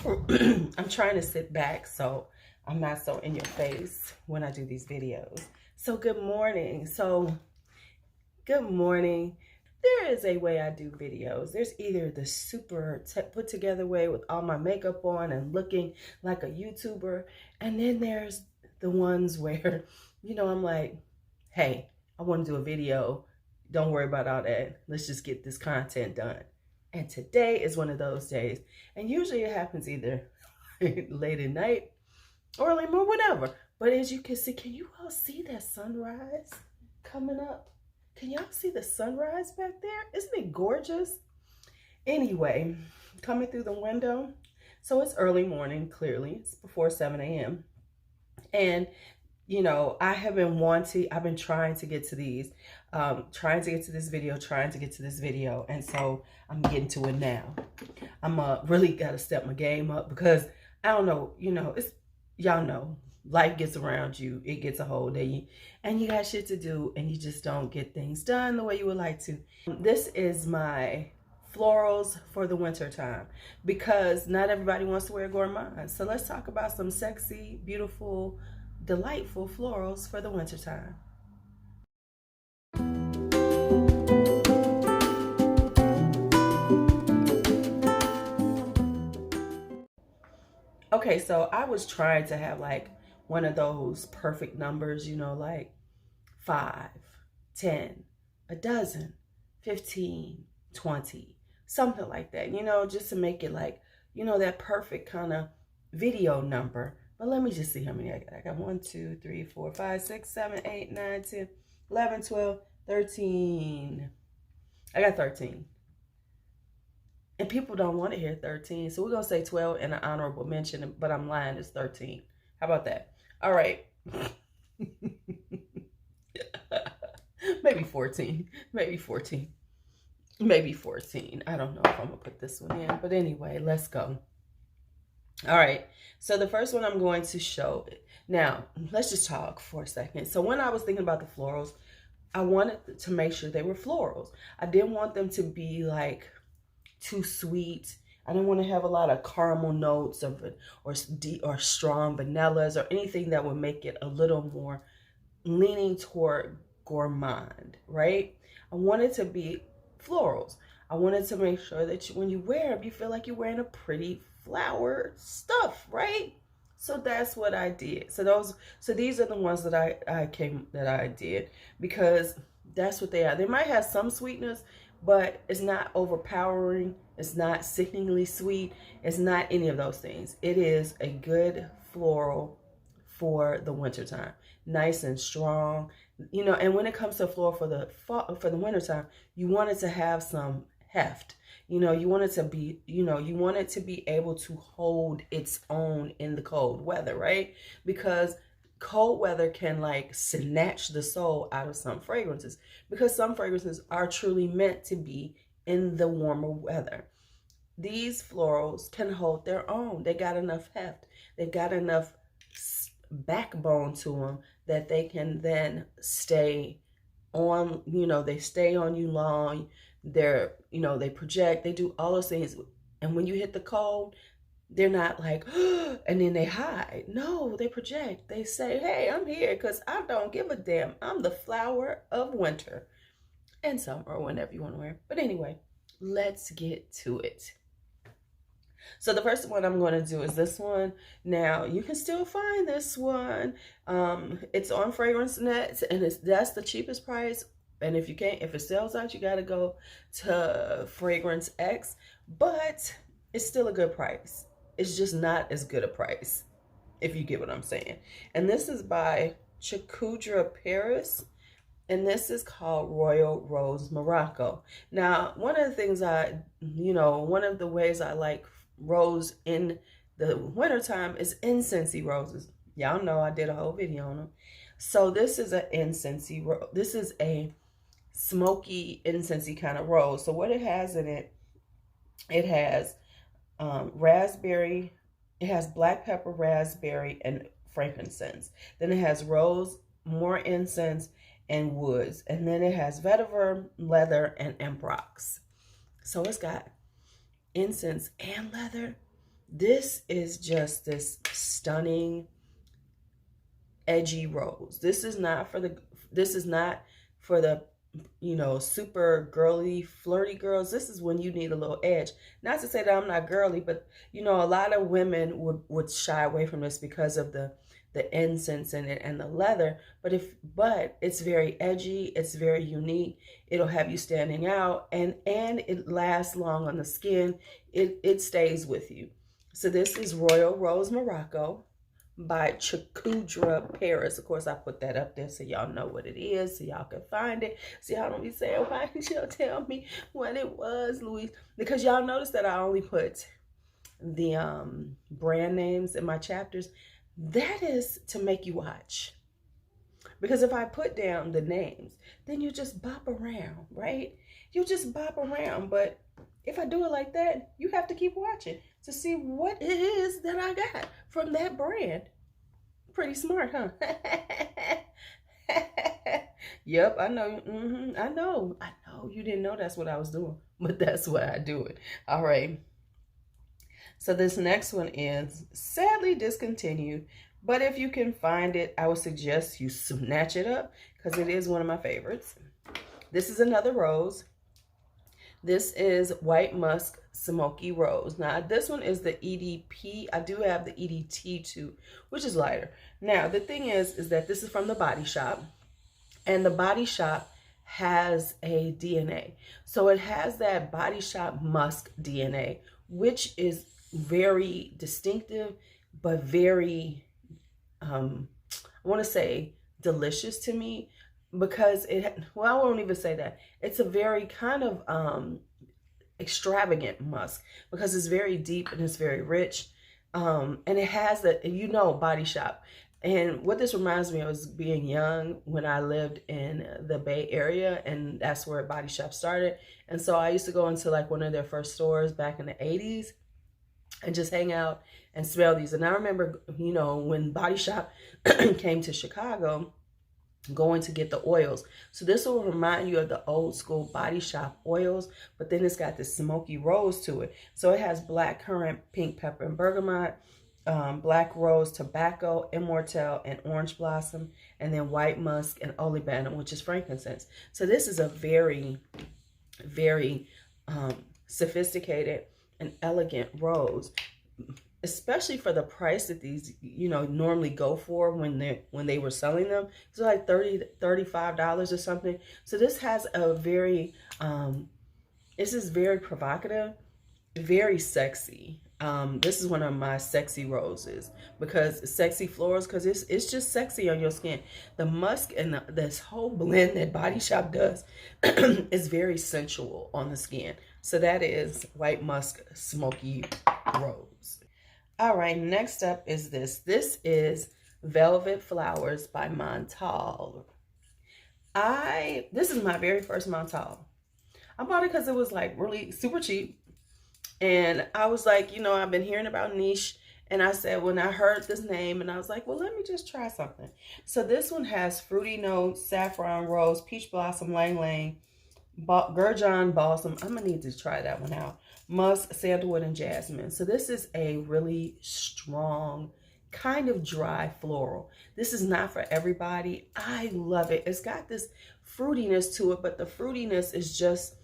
I'm trying to sit back so I'm not so in your face when I do these videos. So good morning. Good morning. There is a way I do videos. There's either the super put together way with all my makeup on and looking like a YouTuber. And then there's the ones where, I'm like, hey, I want to do a video. Don't worry about all that. Let's just get this content done. And today is one of those days. And usually it happens either late at night, early morning, whatever. But as you can see, can you all see that sunrise coming up? Can y'all see the sunrise back there? Isn't it gorgeous? Anyway, coming through the window. So it's early morning, clearly. It's before 7 a.m. And, I've been trying to get to these, trying to get to this video. And so I'm getting to it now. I'm really got to step my game up because I don't know, y'all know. Life gets around you, it gets a hold of you, and you got shit to do, and you just don't get things done the way you would like to. This is my florals for the winter time because not everybody wants to wear gourmands. So let's talk about some sexy, beautiful, delightful florals for the winter time. Okay, so I was trying to have like one of those perfect numbers, like 5, 10, a dozen, 15, 20, something like that, just to make it like, that perfect kind of video number. But let me just see how many I got. I got 1, 2, 3, 4, 5, 6, 7, 8, 9, 10, 11, 12, 13. I got 13. And people don't want to hear 13. So we're going to say 12 and an honorable mention, but I'm lying, it's 13. How about that? All right. Maybe 14. Maybe 14. Maybe 14. I don't know if I'm going to put this one in. But anyway, let's go. All right. So the first one I'm going to show. Now, let's just talk for a second. So when I was thinking about the florals, I wanted to make sure they were florals. I didn't want them to be like too sweet. I didn't want to have a lot of caramel notes or strong vanillas or anything that would make it a little more leaning toward gourmand, right? I wanted to be florals. I wanted to make sure that when you wear them, you feel like you're wearing a pretty flower stuff, right? So that's what I did. So these are the ones that I did because that's what they are. They might have some sweetness, but it's not overpowering. It's not sickeningly sweet. It's not any of those things. It is a good floral for the wintertime. Nice and strong. And when it comes to floral for the wintertime, you want it to have some heft. You want it to be, you want it to be able to hold its own in the cold weather, right? Because cold weather can like snatch the soul out of some fragrances because some fragrances are truly meant to be in the warmer weather. These florals can hold their own. They got enough heft. They got enough backbone to them that they can then stay on, they stay on you long. They're, they project, they do all those things. And when you hit the cold, they're not like, and then they hide. No, they project. They say, hey, I'm here because I don't give a damn. I'm the flower of winter and summer or whenever you want to wear. But anyway, let's get to it. So the first one I'm going to do is this one. Now, you can still find this one. It's on Fragrance Net, and that's the cheapest price. And if it sells out, you got to go to Fragrance X. But it's still a good price. It's just not as good a price, if you get what I'm saying. And this is by Chakudra Paris. And this is called Royal Rose Morocco. Now, one of the things one of the ways I like rose in the wintertime is incensey roses. Y'all know I did a whole video on them. So this is an incensey rose. This is a smoky incensey kind of rose. So what it has in it, it has raspberry, it has black pepper, raspberry, and frankincense. Then it has rose, more incense, and woods. And then it has vetiver, leather, and ambrox. So it's got incense and leather. This is just this stunning, edgy rose. This is not for the, you know, super girly, flirty girls. This is when you need a little edge. Not to say that I'm not girly, but you know, a lot of women would shy away from this because of the incense in it and the leather. But it's very edgy, it's very unique. It'll have you standing out, and it lasts long on the skin. It stays with you. So this is Royal Rose Morocco by Chakudra Paris. Of course, I put that up there so y'all know what it is, so y'all can find it. So y'all don't be saying, why didn't you tell me what it was, Louise? Because y'all notice that I only put the brand names in my chapters. That is to make you watch. Because if I put down the names, then you just bop around, right? You just bop around. But if I do it like that, you have to keep watching to see what it is that I got from that brand. Pretty smart, huh? Yep, I know. I know you didn't know that's what I was doing, but that's why I do it. All right. So this next one is sadly discontinued, but if you can find it, I would suggest you snatch it up because it is one of my favorites. This is another rose. This is White Musk Smoky Rose. Now, this one is the EDP. I do have the EDT too, which is lighter. Now, the thing is that this is from the Body Shop, and the Body Shop has a DNA. So it has that Body Shop Musk DNA, which is very distinctive, but very, I want to say delicious to me. Because well, I won't even say that. It's a very kind of extravagant musk because it's very deep and it's very rich. And it has that, you know, Body Shop. And what this reminds me of is being young when I lived in the Bay Area, and that's where Body Shop started. And so I used to go into like one of their first stores back in the 80s and just hang out and smell these. And I remember, you know, when Body Shop came to Chicago, going to get the oils. So this will remind you of the old school Body Shop oils, but then it's got this smoky rose to it. So it has black currant, pink pepper, and bergamot, black rose, tobacco, immortelle, and orange blossom, and then white musk and olibanum, which is frankincense. So this is a very, very sophisticated and elegant rose, especially for the price that these, you know, normally go for when they were selling them. It's like $35 or something. So this has a very, this is very provocative, very sexy. This is one of my sexy roses because sexy florals, because it's just sexy on your skin. The musk and this whole blend that Body Shop does is very sensual on the skin. So that is White Musk Smoky Rose. All right, next up is this. This is Velvet Flowers by Montal. This is my very first Montal. I bought it because it was like really super cheap. And I was like, you know, I've been hearing about niche. And I said, when I heard this name, and I was like, well, let me just try something. So this one has fruity notes, saffron, rose, peach blossom, lang lang, gurjan, balsam. I'm going to need to try that one out. Musk, sandalwood, and jasmine. So this is a really strong, kind of dry floral. This is not for everybody. I love it. It's got this fruitiness to it, but the fruitiness is just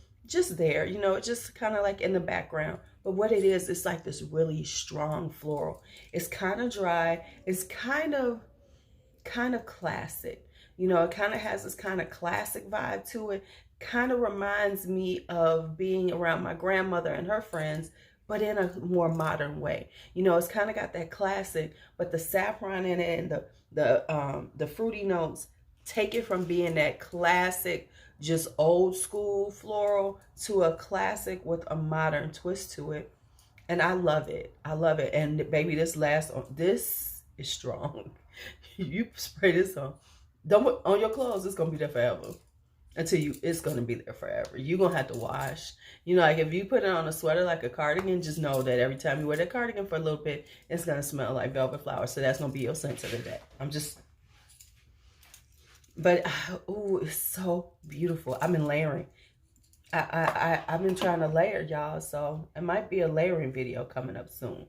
there. You know, it's just kind of like in the background. But what it is, it's like this really strong floral. It's kind of dry. It's kind of classic. You know, it kind of has this kind of classic vibe to it. Kind of reminds me of being around my grandmother and her friends, but in a more modern way. You know, it's kind of got that classic, but the saffron in it and the fruity notes take it from being that classic, just old school floral to a classic with a modern twist to it. And I love it. I love it. And baby, this is strong. You spray this on your clothes, it's gonna be there forever. It's gonna be there forever. You're gonna have to wash. You know, like if you put it on a sweater like a cardigan, just know that every time you wear that cardigan for a little bit, it's gonna smell like velvet flowers. So that's gonna be your scent of the day. But ooh, it's so beautiful. I've been layering. I've been trying to layer, y'all. So it might be a layering video coming up soon.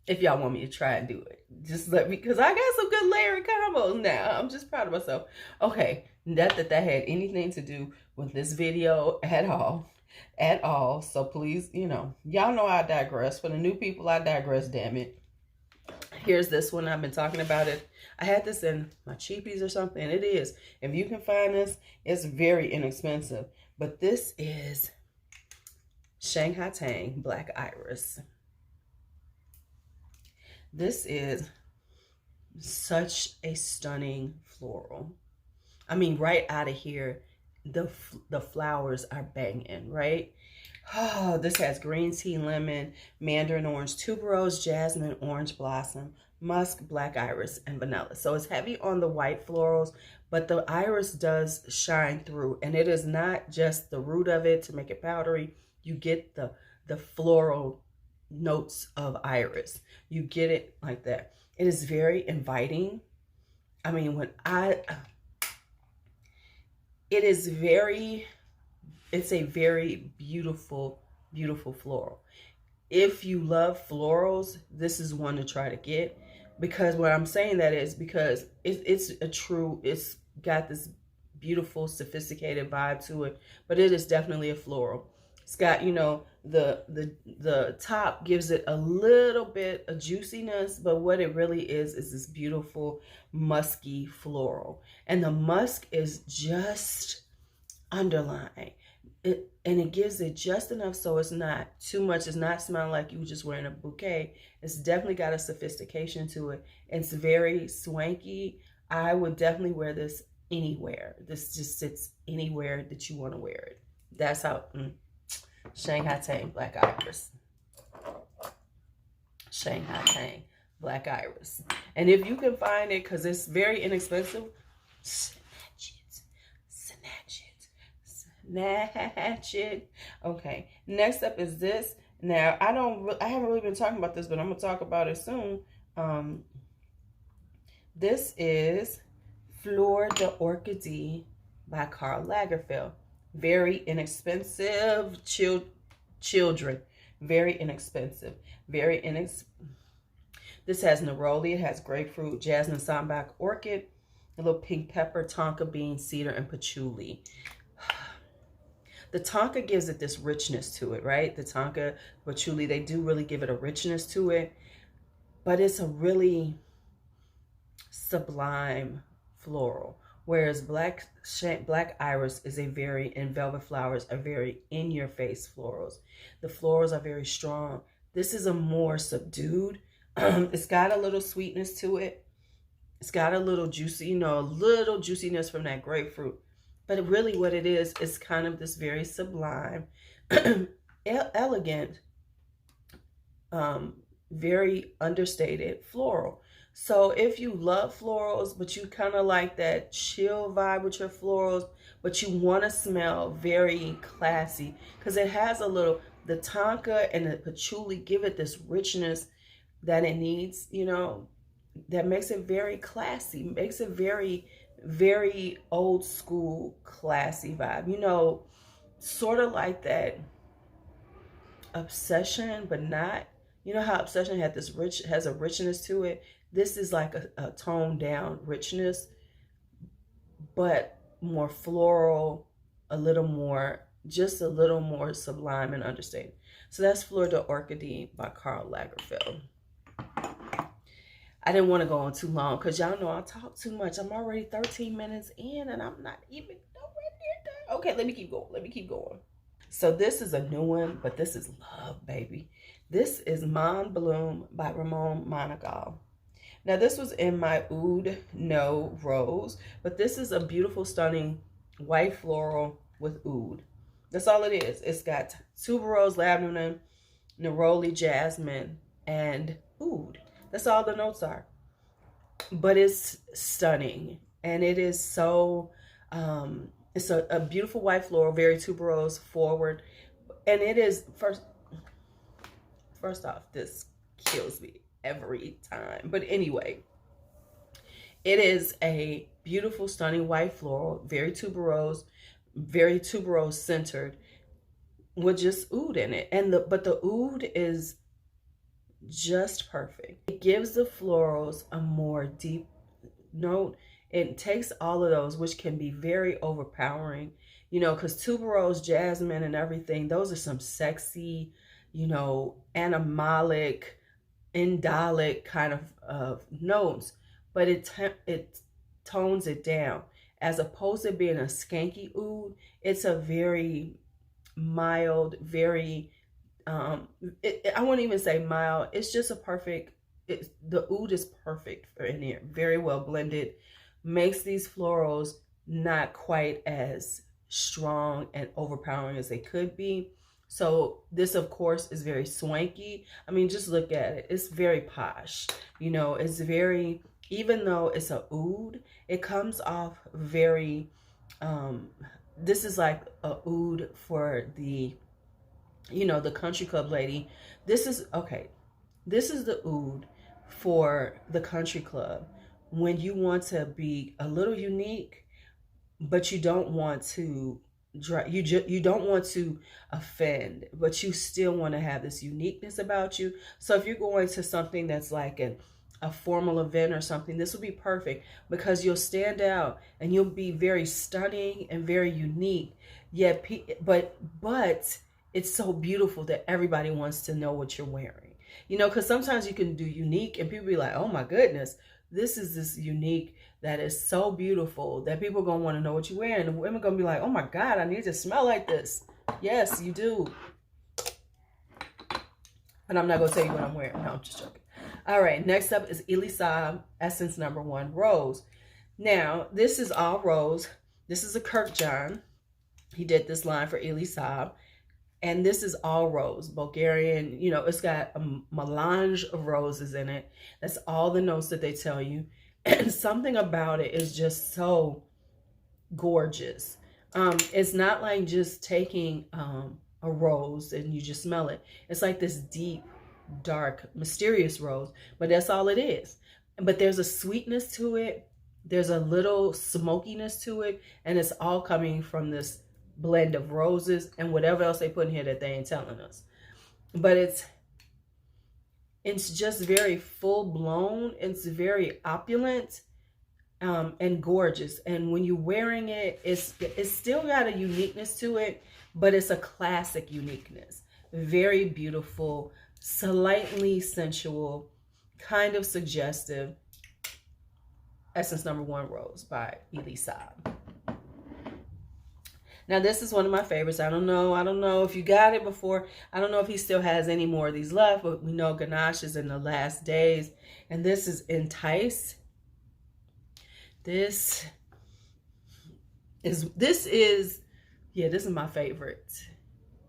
if y'all want me to try and do it. Just let me, because I got some good layering combos now. I'm just proud of myself. Okay, not that had anything to do with this video at all. So please, y'all know I digress. For the new people, I digress, damn it. Here's this one. I've been talking about it. I had this in my cheapies or something. It is. If you can find this, it's very inexpensive. But this is Shanghai Tang Black Iris. This is such a stunning floral. I mean, right out of here, the flowers are banging, right? Oh, this has green tea, lemon, mandarin orange, tuberose, jasmine, orange blossom, musk, black iris, and vanilla. So it's heavy on the white florals, but the iris does shine through, and it is not just the root of it to make it powdery. You get the floral notes of iris. You get it like that. It is very inviting. I mean, it's a very beautiful, beautiful floral. If you love florals, this is one to try to get. Because what I'm saying that is because it's got this beautiful, sophisticated vibe to it, but it is definitely a floral. It's got, the top gives it a little bit of juiciness, but what it really is this beautiful musky floral. And the musk is just underlying. And it gives it just enough so it's not too much. It's not smelling like you just wearing a bouquet. It's definitely got a sophistication to it. It's very swanky. I would definitely wear this anywhere. This just sits anywhere that you want to wear it. That's how... Shanghai Tang Black Iris. Shanghai Tang Black Iris. And if you can find it, because it's very inexpensive, snatch it. Okay, next up is this. Now, I haven't really been talking about this, but I'm going to talk about it soon. This is Fleur d'Orchid by Karl Lagerfeld. Very inexpensive, children. Very inexpensive. This has neroli, it has grapefruit, jasmine, sambac, orchid, a little pink pepper, tonka bean, cedar, and patchouli. The tonka gives it this richness to it, right? The tonka, patchouli, they do really give it a richness to it, but it's a really sublime floral. Whereas black iris is and velvet flowers are very in-your-face florals. The florals are very strong. This is a more subdued. It's got a little sweetness to it. It's got a little juicy, a little juiciness from that grapefruit. But really what it is kind of this very sublime, elegant, very understated floral. So if you love florals, but you kind of like that chill vibe with your florals, but you want to smell very classy, because it has the tonka and the patchouli give it this richness that it needs, that makes it very classy, makes it very, very old school, classy vibe, sort of like that Obsession, but not, how Obsession has a richness to it. This is like a toned down richness, but more floral, just a little more sublime and understated. So that's Fleur d'Orchid by Karl Lagerfeld. I didn't want to go on too long because y'all know I talk too much. I'm already 13 minutes in and I'm not even nowhere near done. Okay, let me keep going. So this is a new one, but this is love, baby. This is Mon Bloom by Ramon Monagal. Now, this was in my Oud No Rose, but this is a beautiful, stunning white floral with oud. That's all it is. It's got tuberose, lavender, neroli, jasmine, and oud. That's all the notes are. But it's stunning, and it is so, it's a beautiful white floral, very tuberose, forward, and it is, first off, this kills me every time. But anyway, it is a beautiful, stunning white floral, very tuberose centered, with just oud in it. But the oud is just perfect. It gives the florals a more deep note. It takes all of those, which can be very overpowering, you know, because tuberose, jasmine, and everything, those are some sexy, you know, animalic, indolic kind of notes, but it tones it down. As opposed to being a skanky oud, it's a very mild, very, I wouldn't even say mild, it's just a perfect, the oud is perfect for in here, very well blended, makes these florals not quite as strong and overpowering as they could be. So this, of course, is very swanky. I mean, just look at it. It's very posh. You know, it's very, even though it's a oud, it comes off very, this is like a oud for the, you know, the country club lady. This is, okay, this is the oud for the country club when you want to be a little unique, but you don't want to you don't want to offend, but you still want to have this uniqueness about you. So if you're going to something that's like a formal event or something, this will be perfect because you'll stand out and you'll be very stunning and very unique. Yet, but it's so beautiful that everybody wants to know what you're wearing. You know, because sometimes you can do unique and people be like, oh my goodness, this is this unique that is so beautiful that people are going to want to know what you're wearing. And women are going to be like, oh my God, I need to smell like this. Yes, you do. And I'm not going to tell you what I'm wearing. No, I'm just joking. All right, next up is Elisa Essence No. 1 Rose. Now, this is all rose. This is a Kirk John. He did this line for Elisa. And this is all rose, Bulgarian. You know, it's got a melange of roses in it. That's all the notes that they tell you. And something about it is just so gorgeous. It's not like just taking a rose and you just smell it. It's like this deep, dark, mysterious rose, but that's all it is. But there's a sweetness to it. There's a little smokiness to it. And it's all coming from this blend of roses and whatever else they put in here that they ain't telling us. But it's just very full blown. It's very opulent and gorgeous. And when you're wearing it, it's still got a uniqueness to it, but it's a classic uniqueness. Very beautiful, slightly sensual, kind of suggestive. Essence No. 1 Rose by Elisa. Now, this is one of my favorites. I don't know if you got it before. I don't know if he still has any more of these left, but we know Ganache is in the last days. And this is Entice. This is my favorite.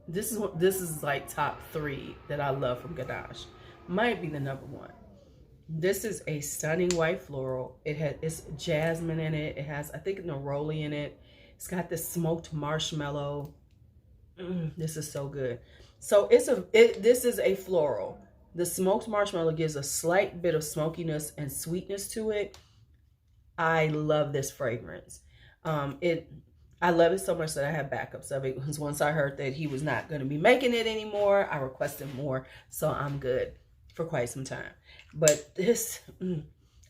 This is like top 3 that I love from Ganache. Might be the number 1. This is a stunning white floral. It's jasmine in it. It has, I think, neroli in it. It's got this smoked marshmallow. This is so good. So this is a floral. The smoked marshmallow gives a slight bit of smokiness and sweetness to it. I love this fragrance. I love it so much that I have backups of it. Because once I heard that he was not going to be making it anymore, I requested more. So I'm good for quite some time. But this,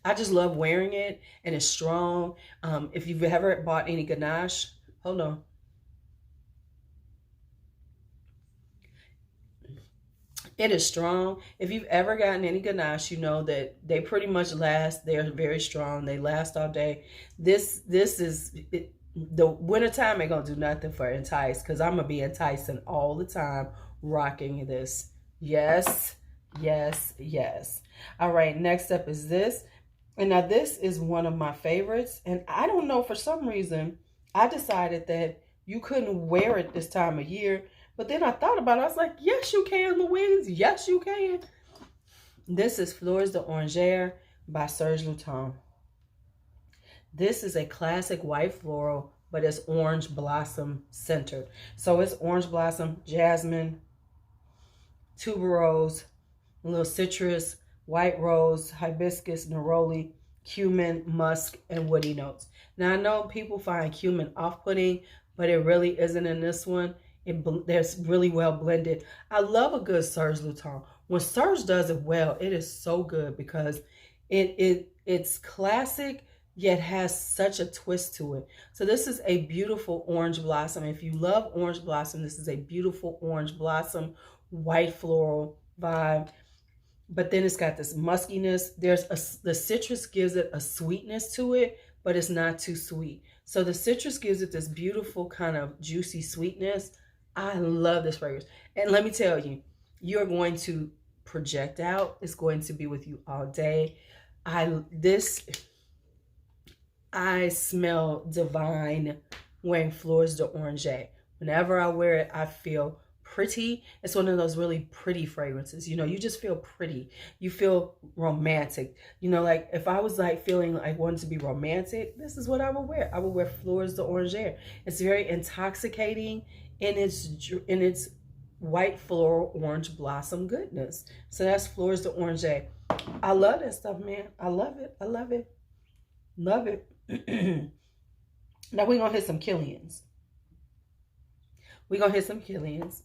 I just love wearing it, and it's strong. If you've ever bought any Ganache, hold on. It is strong. If you've ever gotten any Ganache, you know that they pretty much last. They're very strong. They last all day. This is it. The wintertime ain't gonna do nothing for Entice, because I'm gonna be enticing all the time rocking this. Yes, yes, yes. All right, next up is this. And now this is one of my favorites. And I don't know, for some reason, I decided that you couldn't wear it this time of year. But then I thought about it. I was like, yes, you can, Louise. Yes, you can. This is Fleurs d'Oranger by Serge Lutens. This is a classic white floral, but it's orange blossom centered. So it's orange blossom, jasmine, tuberose, a little citrus, white rose, hibiscus, neroli, cumin, musk, and woody notes. Now, I know people find cumin off-putting, but it really isn't in this one. They're really well blended. I love a good Serge Lutens. When Serge does it well, it is so good because it's classic yet has such a twist to it. So this is a beautiful orange blossom. If you love orange blossom, this is a beautiful orange blossom, white floral vibe. But then it's got this muskiness. The citrus gives it a sweetness to it, but it's not too sweet. So the citrus gives it this beautiful kind of juicy sweetness. I love this fragrance. And let me tell you, you're going to project out. It's going to be with you all day. I smell divine wearing Fleurs d'Oranger. Whenever I wear it, I feel pretty. It's one of those really pretty fragrances. You know, you just feel pretty. You feel romantic. You know, like if I was like feeling like wanting to be romantic, this is what I would wear. I would wear Fleurs d'Oranger. It's very intoxicating in its white floral orange blossom goodness. So that's Fleurs d'Oranger. I love that stuff, man. I love it. I love it. Love it. Now we're gonna hit some Killians. We're gonna hit some Killians.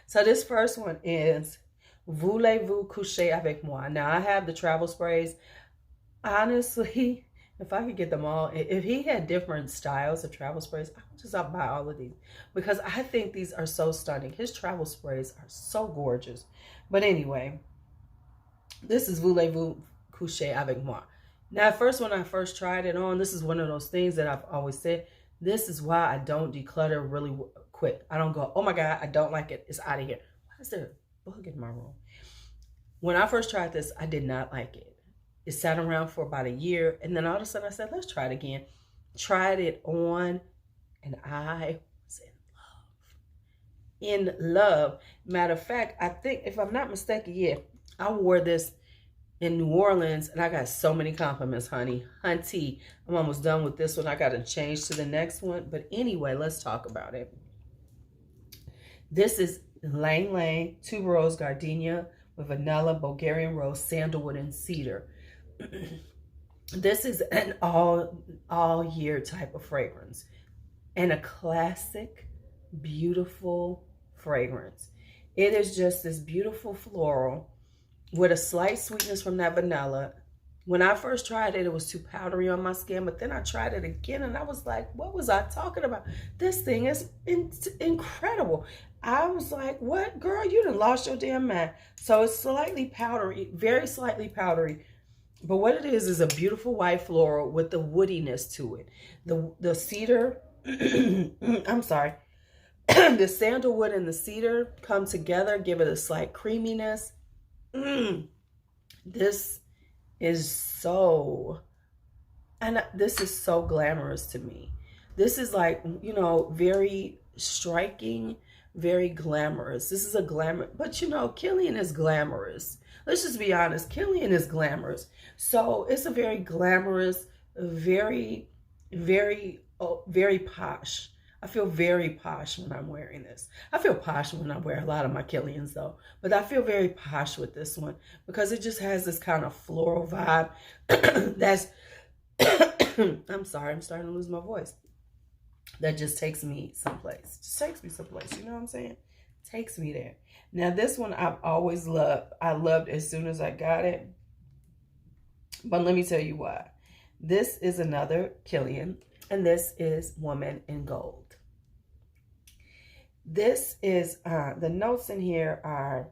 So this first one is Voulez-vous coucher avec moi? Now I have the travel sprays. Honestly, if I could get them all, if he had different styles of travel sprays, I would just buy all of these because I think these are so stunning. His travel sprays are so gorgeous. But anyway, this is Voulez-vous coucher avec moi? Now, first, when I first tried it on, this is one of those things that I've always said. This is why I don't declutter really quick. I don't go, oh my God, I don't like it. It's out of here. Why is there a bug in my room? When I first tried this, I did not like it. It sat around for about a year. And then all of a sudden I said, let's try it again. Tried it on and I was in love. In love. Matter of fact, I think, if I'm not mistaken, yeah, I wore this in New Orleans, and I got so many compliments, honey. Hunty, I'm almost done with this one. I got to change to the next one. But anyway, let's talk about it. This is Lang Lang Tuberose Gardenia with vanilla, Bulgarian rose, sandalwood, and cedar. This is an all year type of fragrance and a classic, beautiful fragrance. It is just this beautiful floral with a slight sweetness from that vanilla. When I first tried it, it was too powdery on my skin, but then I tried it again and I was like, what was I talking about? This thing is incredible. I was like, what, girl, you done lost your damn mind. So it's slightly powdery, very slightly powdery, but what it is a beautiful white floral with the woodiness to it. The cedar, I'm sorry, the sandalwood and the cedar come together, give it a slight creaminess. This is so glamorous to me. This is like, you know, very striking, very glamorous. This is a glamour, but you know, Killian is glamorous. Let's just be honest. Killian is glamorous. So it's a very glamorous, very, very, very posh. I feel very posh when I'm wearing this. I feel posh when I wear a lot of my Killians though, but I feel very posh with this one because it just has this kind of floral vibe that's, I'm sorry, I'm starting to lose my voice. That just takes me someplace. Just takes me someplace, you know what I'm saying? Takes me there. Now this one I've always loved. I loved as soon as I got it. But let me tell you why. This is another Killian, and this is Woman in Gold. This is, the notes in here are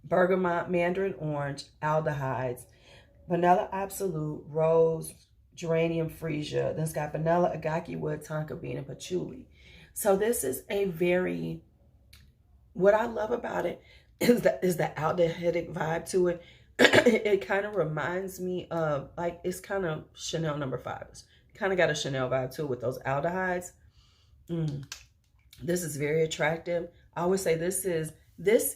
bergamot, mandarin orange, aldehydes, vanilla absolute, rose, geranium freesia. Then it's got vanilla, agaki wood, tonka bean, and patchouli. So this is a very, what I love about it is the aldehydic vibe to it. It kind of reminds me of, like, it's kind of Chanel No. 5. Kind of got a Chanel vibe too with those aldehydes. This is very attractive. I always say this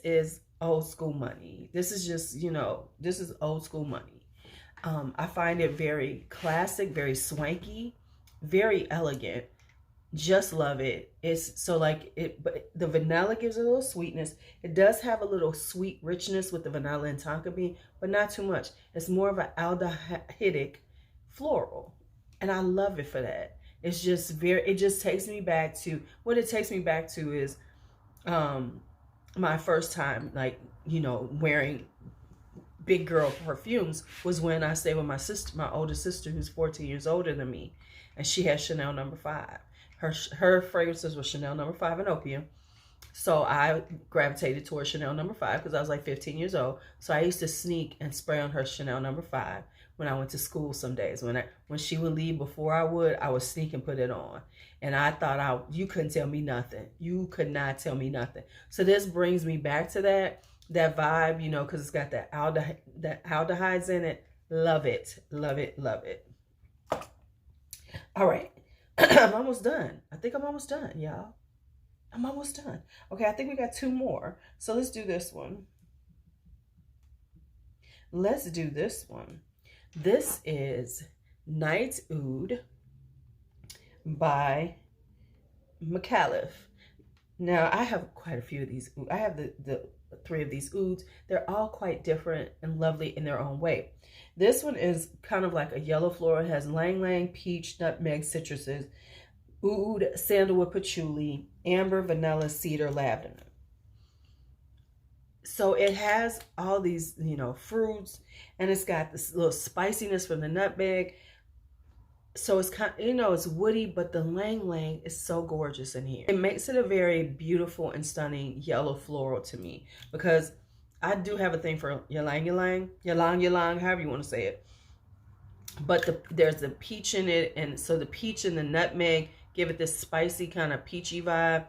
is old school money. This is just, you know, this is old school money. I find it very classic, very swanky, very elegant. Just love it. It's so like it, but the vanilla gives it a little sweetness. It does have a little sweet richness with the vanilla and tonka bean, but not too much. It's more of an aldehydic floral. And I love it for that. It's just very, it just takes me back to, what it takes me back to is my first time like you know, wearing big girl perfumes was when I stayed with my sister, my older sister, who's 14 years older than me, and she has Chanel No. 5. Her fragrances were Chanel No. 5 and Opium. So I gravitated towards Chanel No. 5 because I was like 15 years old. So I used to sneak and spray on her Chanel No. 5 when I went to school some days. When she would leave before I would sneak and put it on. And I thought you couldn't tell me nothing. You could not tell me nothing. So this brings me back to that vibe, you know, because it's got that aldehydes in it. Love it, love it, love it. All right, I'm almost done. I think I'm almost done, y'all. I'm almost done. Okay, I think we got 2 more. So let's do this one. Let's do this one. This is Night Oud by McAuliffe. Now, I have quite a few of these. I have the 3 of these ouds. They're all quite different and lovely in their own way. This one is kind of like a yellow floral. It has ylang ylang, peach, nutmeg, citruses, oud, sandalwood, patchouli, amber, vanilla, cedar, lavender. So it has all these, you know, fruits, and it's got this little spiciness from the nutmeg. So it's kind of, you know, it's woody, but the ylang ylang is so gorgeous in here. It makes it a very beautiful and stunning yellow floral to me, because I do have a thing for ylang ylang, however you want to say it. But there's the peach in it, and so the peach and the nutmeg give it this spicy kind of peachy vibe.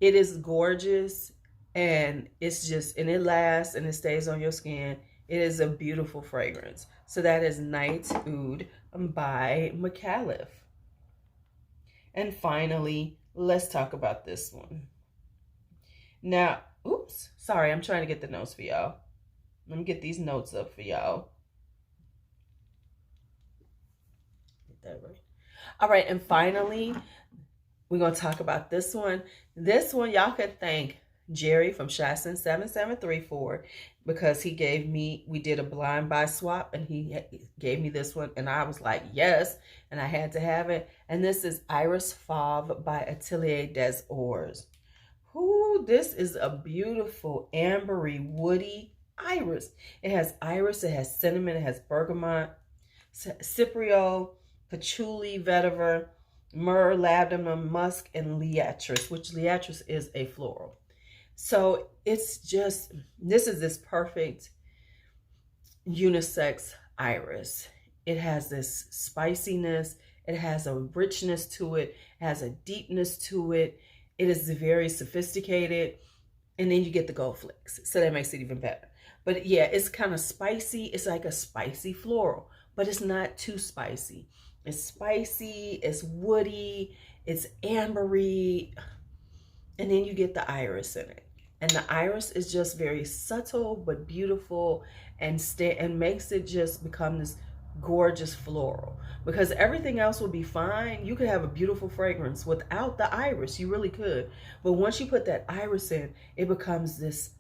It is gorgeous, and it's just, and it lasts and it stays on your skin. It is a beautiful fragrance. So that is Night Oud by McAuliffe. And finally, let's talk about this one. Now, oops, sorry, I'm trying to get the notes for y'all. Let me get these notes up for y'all. Get that right. All right, and finally, we're going to talk about this one. This one, y'all could thank Jerry from Shasson 7734, because he gave me, we did a blind buy swap, and he gave me this one, and I was like, yes, and I had to have it. And this is Iris Fauve by Atelier des Ors. Ooh, this is a beautiful ambery, woody iris. It has iris, it has cinnamon, it has bergamot, cypriol, patchouli, vetiver, myrrh, lavender, musk, and liatris, which liatris is a floral. So it's just, this is this perfect unisex iris. It has this spiciness, it has a richness to it, it has a deepness to it. It is very sophisticated, and then you get the gold flakes, so that makes it even better. But yeah, it's kind of spicy. It's like a spicy floral, but it's not too spicy. It's spicy, it's woody, it's ambery, and then you get the iris in it. And the iris is just very subtle but beautiful, and makes it just become this gorgeous floral. Because everything else will be fine. You could have a beautiful fragrance without the iris. You really could. But once you put that iris in, it becomes this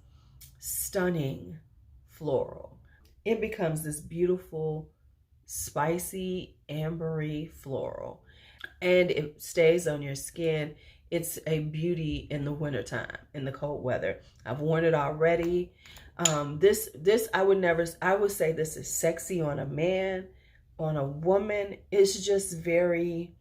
stunning floral. It becomes this beautiful, spicy, ambery floral. And it stays on your skin. It's a beauty in the wintertime, in the cold weather. I've worn it already. This I would say this is sexy on a man. On a woman, it's just very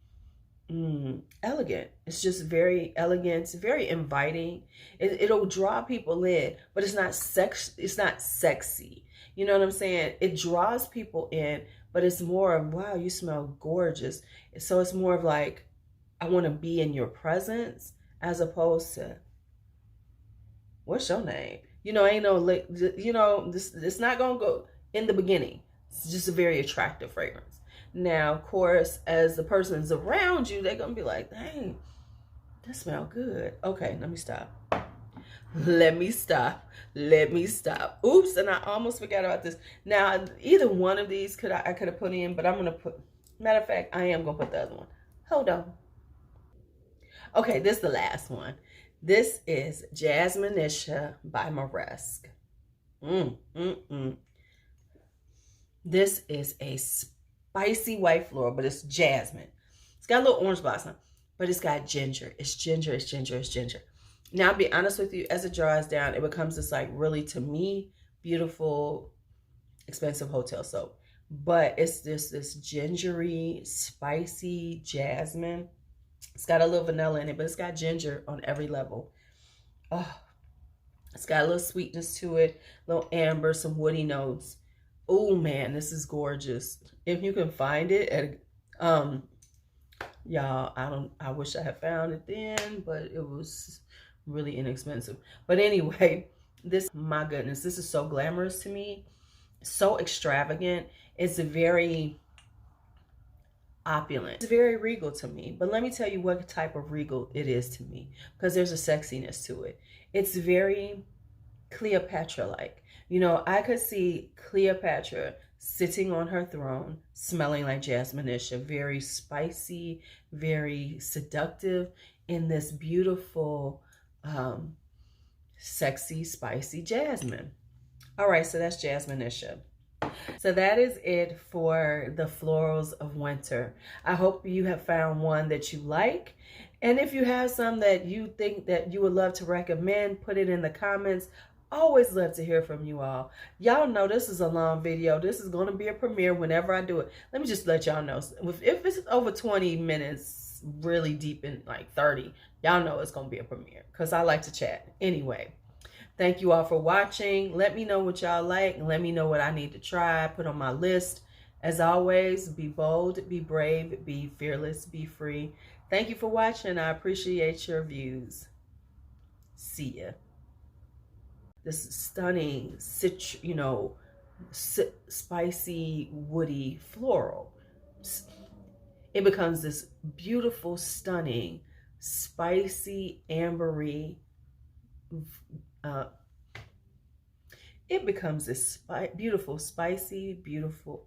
elegant. It's just very elegant. It's very inviting. It'll draw people in, but it's not sexy. You know what I'm saying? It draws people in, but it's more of, wow, you smell gorgeous. So it's more of like, I want to be in your presence, as opposed to, what's your name? You know, ain't no, you know, it's not going to go in the beginning. It's just a very attractive fragrance. Now, of course, as the person's around you, they're going to be like, dang, that smells good. Okay, let me stop. Let me stop. Let me stop. Oops, and I almost forgot about this. Now, either one of these I could have put in, but I'm going to put, matter of fact, I am going to put the other one. Hold on. Okay, this is the last one. This is Jasmine Isha by Morocco. This is a spicy white floral, but it's jasmine. It's got a little orange blossom, but it's got ginger. It's ginger, it's ginger, it's ginger. Now, I'll be honest with you, as it dries down, it becomes this like really, to me, beautiful, expensive hotel soap. But it's this gingery, spicy jasmine. It's got a little vanilla in it, but it's got ginger on every level. Oh, it's got a little sweetness to it, a little amber, some woody notes. Oh man, this is gorgeous. If you can find it at y'all, I wish I had found it then, but it was really inexpensive. But anyway, this, my goodness, this is so glamorous to me, so extravagant. It's very opulent. It's very regal to me. But let me tell you what type of regal it is to me, because there's a sexiness to it. It's very Cleopatra-like. You know, I could see Cleopatra sitting on her throne, smelling like Jasmine Isha, very spicy, very seductive, in this beautiful, sexy, spicy jasmine. All right, so that's Jasmine Isha. So that is it for the florals of winter. I hope you have found one that you like. And if you have some that you think that you would love to recommend, put it in the comments. Always love to hear from you all. Y'all know this is a long video. This is going to be a premiere whenever I do it. Let me just let y'all know. If it's over 20 minutes, really deep in like 30, y'all know it's going to be a premiere because I like to chat. Anyway, thank you all for watching. Let me know what y'all like. Let me know what I need to try, put on my list. As always, be bold, be brave, be fearless, be free. Thank you for watching. I appreciate your views. See ya. This stunning, spicy, woody floral. It becomes this beautiful, stunning, spicy, ambery. It becomes this beautiful, spicy, beautiful.